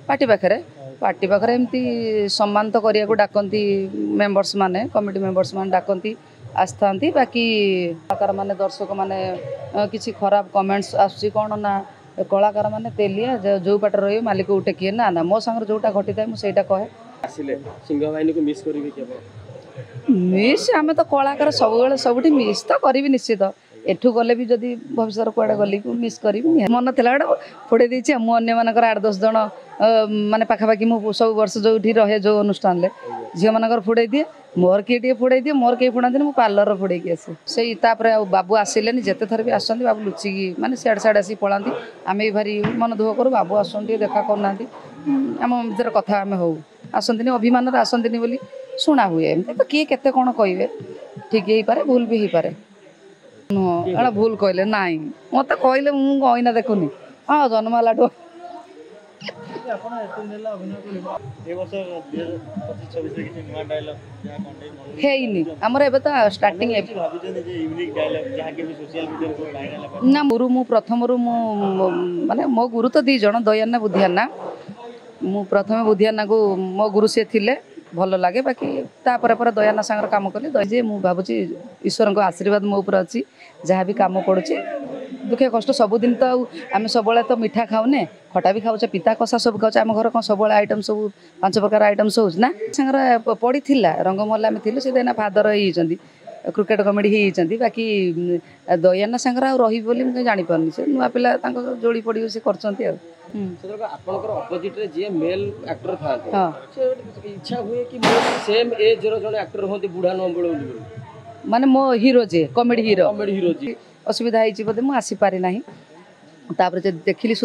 party पाखरे एमती सम्मान तो करिया डाकती मेंबर्स माने कमिटी मेंबर्स माने डाकती आसता बाकी कलाकार माने दर्शक माने किसी खराब कमेंट्स आसुची कौन ना कलाकार माने तेलिया जो पाटे रही मालिक उठे किए ना ना मो सांगे जोटा घटी था मुझे कहे सिंहवाहिनी को मिस करेंगे मिस आम तो कलाकार सब सबुठ मिस तो करी निश्चित एठू गले भी जदि भविष्य कुआड़े गली को मिस करी मन था गोटे फोड़े देती मुझे मान 8-10 जन माने पाखापाखि मु सब वर्ष जो रहे जो अनुष्ठान झील मान फोड़े दिए मोर किए फोड़े दिए मोर कहीं फोड़ा नहीं पार्लर फोड़े आसे से बाबू आसिले जिते थर भी आसती बाबू लुचिकी माने सियाड़े सियाड़े आसी पलांती आम भी भारी मन दुख करूँ बाबू आसती देखा करना आम भर कथा आम हो आसती अभिमान आसती बोली शुणा हुए एमती तो किए केते कौन कहे ठीक हो पारे भूल भी हो पारे भूल कहले ना मत कहले मुझे देखुनी हाँ जन्म है आमर ए स्टार्टिंग ना गुरु मु प्रथम माने मो गुरु तो 2 जन दयाना बुधियाना मु प्रथम बुधियाना को मो गुरु से थिले भल लगे बाकी तापर पर दयाना सांगर काम कली जे मु भावुची ईश्वर को आशीर्वाद मो ऊपर अच्छी जहाँ भी काम पड़ुची दुखे कष्ट सबुदिन तो आम सब तो मिठा खाऊने खटा भी खाऊचे पिता कषा सब खाऊचे आम घर कौन सब आइटम सब 5 प्रकार आइटम सब ना सांगर पड़ी रंगमल्ला आम थी से फादर होती क्रिकेट कमेडी होती बाकी दयाना सांगर आ रही बोली मुझे जापारे से नुआ पिला जोड़ी पड़ी से कर अपोजिट रे जे मेल एक्टर था इच्छा हुए कि सेम एज रो जने एक्टर होती बुढ़ा न बड़ माने मो हीरो जे कॉमेडी हीरो जी असुविधा होती बोधे मुझे आसी पारि ना देखिली